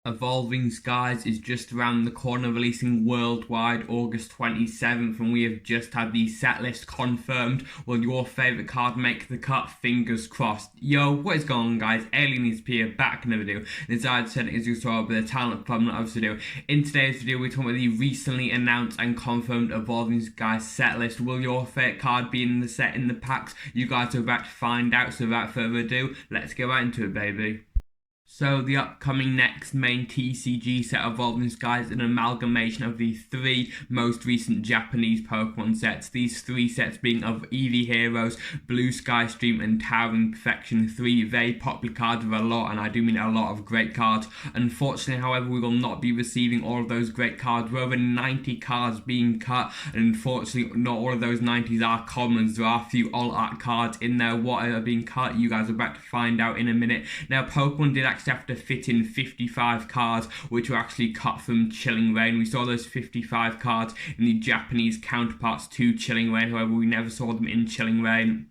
Evolving Skies is just around the corner, releasing worldwide August 27th, and we have just had the set list confirmed. Will your favourite card make the cut? Fingers crossed. Yo, what is going on, guys? Alien ESP here, back in the video. And as I said, as you saw with the talent problem of this video. In today's video, we're talking about the recently announced and confirmed Evolving Skies set list. Will your favourite card be in the set, in the packs? You guys are about to find out, so without further ado, let's get right into it, baby. So the upcoming next main TCG set Evolving Skies is an amalgamation of the three most recent Japanese Pokemon sets. These three sets being of Eevee Heroes, Blue Sky Stream and Towering Perfection. Three very popular cards with a lot, and I do mean a lot of great cards. Unfortunately, however, we will not be receiving all of those great cards. There are over 90 cards being cut, and unfortunately not all of those 90s are commons. There are a few alt art cards in there. What are being cut? You guys are about to find out in a minute. Now, Pokemon did actually have to fit in 55 cards which were actually cut from Chilling Reign. We saw those 55 cards in the Japanese counterparts to Chilling Reign, however we never saw them in Chilling Reign.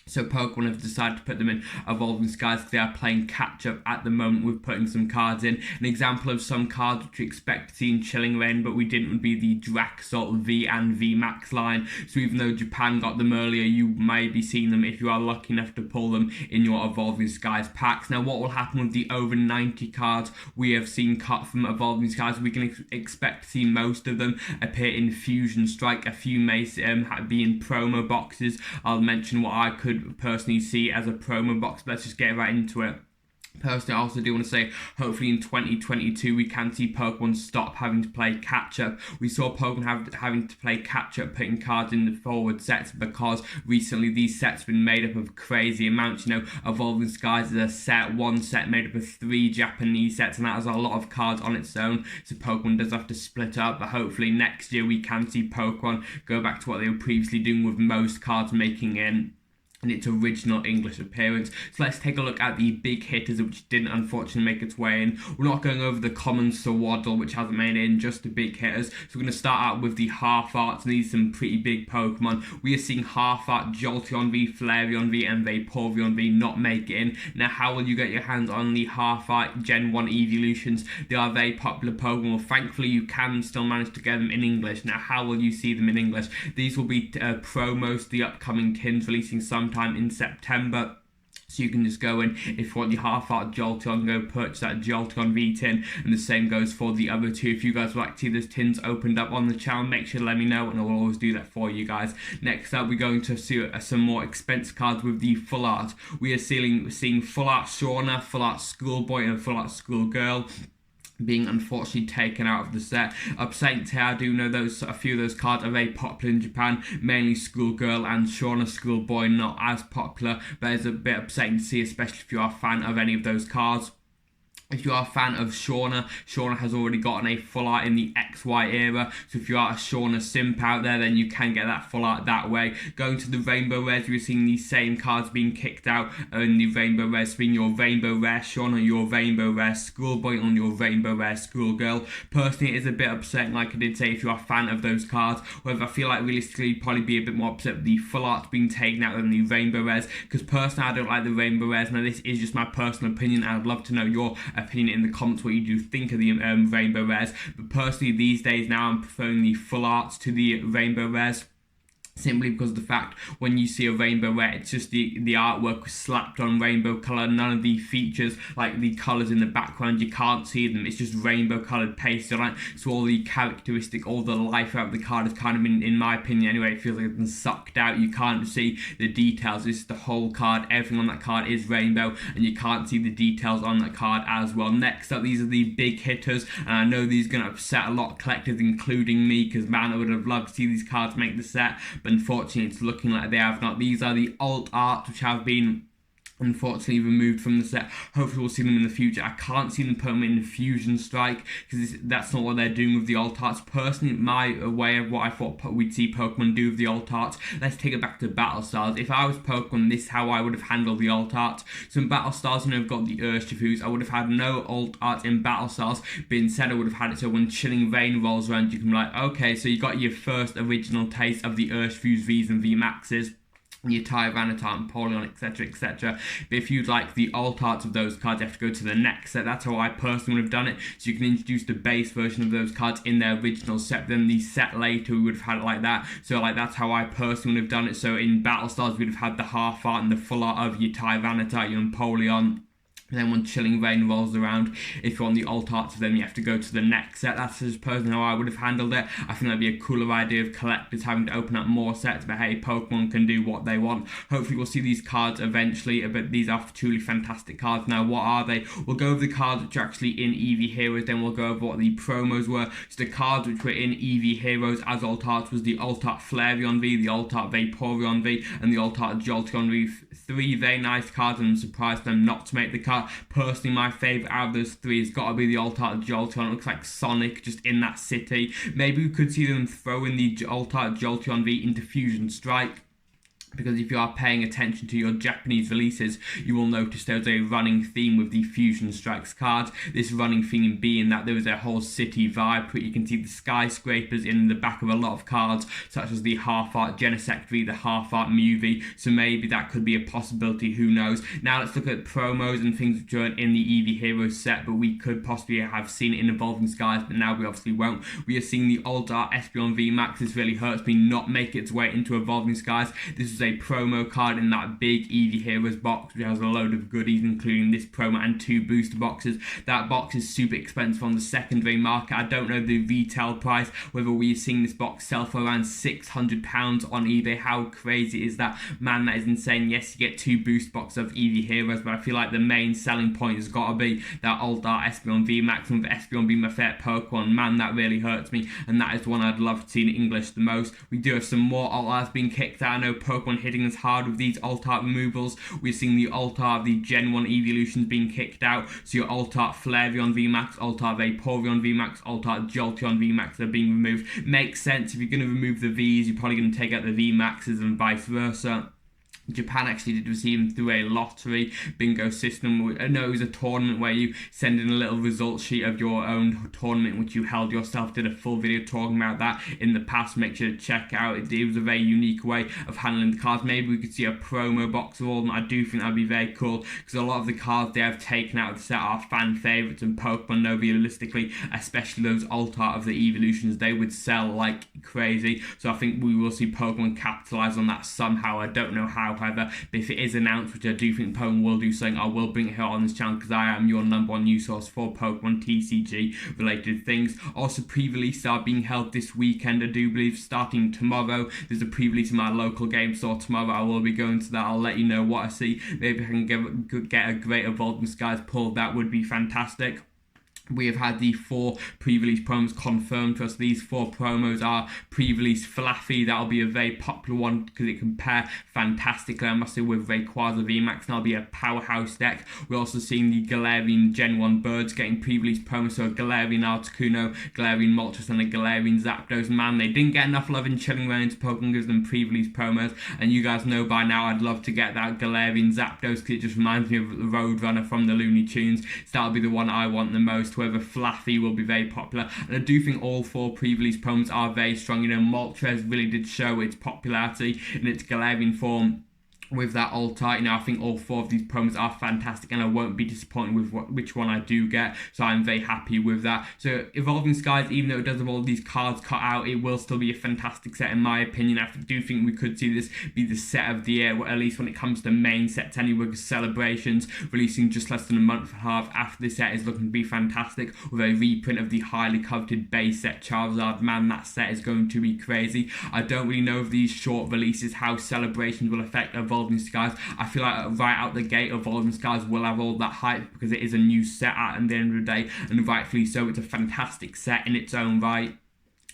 So Pokemon have decided to put them in Evolving Skies because they are playing catch-up at the moment with putting some cards in. An example of some cards which we expect to see in Chilling Reign, but we didn't, would be the Draxalt V and V Max line. So even though Japan got them earlier, you may be seeing them if you are lucky enough to pull them in your Evolving Skies packs. Now what will happen with the over 90 cards we have seen cut from Evolving Skies? We can expect to see most of them appear in Fusion Strike. A few may be in promo boxes. I'll mention what I could personally see as a promo box. Let's just get right into it. Personally, I also do want to say, hopefully in 2022 we can see Pokemon stop having to play catch-up. We saw Pokemon having to play catch-up, putting cards in the forward sets, because recently these sets have been made up of crazy amounts. You know, Evolving Skies is a set, one set made up of 3 Japanese sets, and that has a lot of cards on its own, so Pokemon does have to split up. But hopefully next year we can see Pokemon go back to what they were previously doing, with most cards making in its original English appearance. So let's take a look at the big hitters which didn't unfortunately make its way in. We're not going over the common Swaddle which hasn't made it in, just the big hitters. So we're going to start out with the half arts, and these are some pretty big Pokemon. We are seeing half art Jolteon V, Flareon V and Vaporeon V not make it in. Now how will you get your hands on the half art Gen 1 Evolutions? They are very popular Pokemon. Well, thankfully you can still manage to get them in English. Now how will you see them in English? These will be promos, the upcoming tins releasing sometime in September. So you can just go in, if you want the half-art Jolteon, go purchase that Jolteon V tin, and the same goes for the other two. If you guys would like to see those tins opened up on the channel, make sure to let me know, and I will always do that for you guys. Next up, we're going to see some more expensive cards with the full art. We are seeing full art Shauna, full art Schoolboy, and full art Schoolgirl being unfortunately taken out of the set. Upsetting to say, I do know a few of those cards are very popular in Japan, mainly Schoolgirl and Shauna. Schoolboy not as popular, but it's a bit upsetting to see, especially if you are a fan of any of those cards. If you are a fan of Shauna, Shauna has already gotten a full art in the XY era, so if you are a Shauna simp out there, then you can get that full art that way. Going to the Rainbow Rares, we're seeing these same cards being kicked out in the Rainbow Rares, being your Rainbow Rare Shauna, your Rainbow Rare Schoolboy, on your Rainbow Rare Schoolgirl. Personally, it is a bit upsetting, like I did say, if you are a fan of those cards. However, I feel like realistically, you'd probably be a bit more upset with the full art being taken out than the Rainbow Rares, because personally, I don't like the Rainbow Rares. Now, this is just my personal opinion, and I'd love to know your opinion in the comments what you do think of the Rainbow Rares. But personally, these days now, I'm preferring the full arts to the Rainbow Rares, simply because of the fact when you see a rainbow rare, it's just the artwork slapped on rainbow colour. None of the features, like the colours in the background, you can't see them. It's just rainbow coloured pasted on it. So all the characteristic, all the life out of the card has kind of been, in my opinion anyway, it feels like it's been sucked out. You can't see the details. It's the whole card. Everything on that card is rainbow, and you can't see the details on that card as well. Next up, these are the big hitters, and I know these are going to upset a lot of collectors, including me, because man, I would have loved to see these cards make the set, but unfortunately it's looking like they have not. These are the alt art which have been unfortunately removed from the set. Hopefully we'll see them in the future. I can't see them put them in Fusion Strike, because that's not what they're doing with the alt arts. Personally, my way of what I thought we'd see Pokemon do with the alt arts, let's take it back to Battle Stars. If I was Pokemon, this is how I would have handled the alt arts. So in Battle Stars, you know, I've got the Urshifu's. I would have had no alt art in Battle Stars, but instead I would have had it so when Chilling Reign rolls around, you can be like, okay, so you got your first original taste of the Urshifu's V's and V Maxes. your Tyranitar, Polion, etc, etc. But if you'd like the alt arts of those cards, you have to go to the next set. That's how I personally would have done it. So you can introduce the base version of those cards in their original set, then the set later we would have had it like that. So like that's how I personally would have done it. So in Battle Stars we'd have had the half art and the full art of your Tyranitar, your Polion. And then when Chilling Reign rolls around, if you want the alt arts of them, you have to go to the next set. That's just personally how I would have handled it. I think that'd be a cooler idea of collectors having to open up more sets, but hey, Pokemon can do what they want. Hopefully we'll see these cards eventually, but these are truly fantastic cards. Now, what are they? We'll go over the cards which are actually in Eevee Heroes, then we'll go over what the promos were. So the cards which were in Eevee Heroes as alt arts was the alt art Flareon V, the alt art Vaporeon V, and the alt art Jolteon V. Three very nice cards, and I'm surprised them not to make the cut. Personally, my favourite out of those three has got to be the alt art Jolteon. It looks like Sonic just in that city. Maybe we could see them throw in the alt art Jolteon V into Fusion Strike, because if you are paying attention to your Japanese releases, you will notice there's a running theme with the Fusion Strikes cards. This running theme being that there is a whole city vibe. You can see the skyscrapers in the back of a lot of cards, such as the half art Genesect V, the half art Mew V. So maybe that could be a possibility, who knows. Now let's look at promos and things which are in the Eevee Heroes set, but we could possibly have seen it in Evolving Skies, but now we obviously won't. We are seeing the Alt Art Espeon V Max. This really hurts me not make its way into Evolving Skies. This is a promo card in that big Eevee Heroes box, which has a load of goodies, including this promo and 2 booster boxes. That box is super expensive on the secondary market. I don't know the retail price, whether we are seeing this box sell for around £600 on eBay. How crazy is that? Man, that is insane. Yes, you get 2 boost boxes of Eevee Heroes, but I feel like the main selling point has got to be that Alt Art Espeon V Max, and with Espeon being my favorite Pokemon. Man, that really hurts me, and that is the one I'd love to see in English the most. We do have some more Alt Arts being kicked out. I know Pokemon hitting us hard with these alt art removals. We're seeing the alt art of the Gen 1 evolutions being kicked out. So your alt art Flareon VMAX, alt art Vaporeon VMAX, alt art Jolteon VMAX are being removed. Makes sense. If you're going to remove the Vs, you're probably going to take out the VMAXs and vice versa. Japan actually did receive them through a lottery bingo system. No, it was a tournament where you send in a little result sheet of your own tournament which you held yourself. Did a full video talking about that in the past. Make sure to check out. It was a very unique way of handling the cards. Maybe we could see a promo box of all of them. I do think that'd be very cool, because a lot of the cards they have taken out of the set are fan favourites, and Pokemon know realistically, especially those alt art of the evolutions, they would sell like crazy. So I think we will see Pokemon capitalise on that somehow. I don't know how, however, but if it is announced, which I do think Pokemon will do something, I will bring it here on this channel, because I am your #1 news source for Pokemon TCG related things. Also, pre-releases are being held this weekend, I do believe, starting tomorrow. There's a pre-release in my local game store tomorrow. I will be going to that. I'll let you know what I see. Maybe I can get a great Evolving Skies pull. That would be fantastic. We have had the 4 pre-release promos confirmed to us. These 4 promos are pre-release Flaffy. That'll be a very popular one because it can pair fantastically, I must say, with Rayquaza VMAX, and that'll be a powerhouse deck. We're also seeing the Galarian Gen 1 birds getting pre-release promos, so a Galarian Articuno, Galarian Moltres, and a Galarian Zapdos. Man, they didn't get enough love in Chilling Reign to Pokemon gives them pre-release promos, and you guys know by now I'd love to get that Galarian Zapdos because it just reminds me of the Roadrunner from the Looney Tunes. So that'll be the one I want the most. Whether Flaffy will be very popular, and I do think all 4 pre-release promos are very strong. You know, Moltres really did show its popularity in its Galarian form with that alt art. You know, I think all 4 of these promos are fantastic, and I won't be disappointed with which one I do get, so I'm very happy with that. So Evolving Skies, even though it does have all these cards cut out, it will still be a fantastic set in my opinion. I do think we could see this be the set of the year, at least when it comes to main sets anyway, because Celebrations releasing just less than a month and a half after this set is looking to be fantastic, with a reprint of the highly coveted base set Charizard. Man, that set is going to be crazy. I don't really know if these short releases, how Celebrations will affect Evolving Skies. I feel like right out the gate, Evolving Skies will have all that hype because it is a new set at the end of the day, and rightfully so. It's a fantastic set in its own right.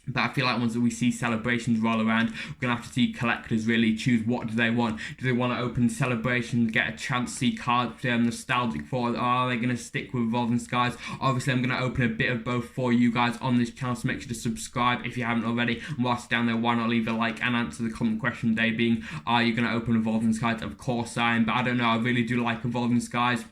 But I feel like once we see Celebrations roll around, we're going to have to see collectors really choose what do they want. Do they want to open Celebrations, get a chance to see cards they're nostalgic for, or are they going to stick with Evolving Skies? Obviously, I'm going to open a bit of both for you guys on this channel, so make sure to subscribe if you haven't already. And whilst down there, why not leave a like and answer the comment question today being, are you going to open Evolving Skies? Of course I am, but I don't know, I really do like Evolving Skies.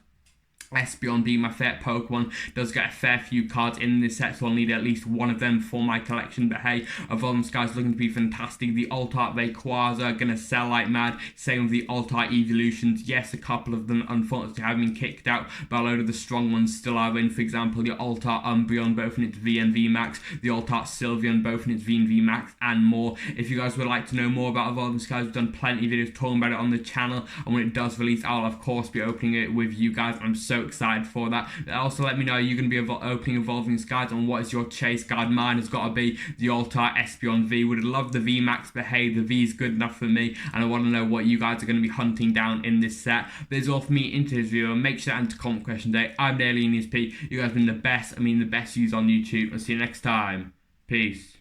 Espeon being my favorite Pokemon does get a fair few cards in this set, so I'll need at least one of them for my collection. But hey, Evolving Skies looking to be fantastic. The Alt-Art Rayquaza are going to sell like mad. Same with the Alt-Art Evolutions. Yes, a couple of them unfortunately have been kicked out, but a load of the strong ones still are in. For example, the Alt-Art Umbreon, both in its V and V Max. The Alt-Art Sylveon, both in its V and V Max, and more. If you guys would like to know more about Evolving Skies, we've done plenty of videos talking about it on the channel, and when it does release, I'll of course be opening it with you guys. I'm so excited for that. Also, let me know, are you going to be opening Evolving Skies, and what is your chase card? Mine has got to be the Alt-Art Espeon V. Would have loved the V Max, but hey, the V is good enough for me, and I want to know what you guys are going to be hunting down in this set. But that's all for me into this video. Make sure to answer comment question today. I'm Alien ESP. You guys have been the best. I mean the best views on YouTube. I'll see you next time. Peace.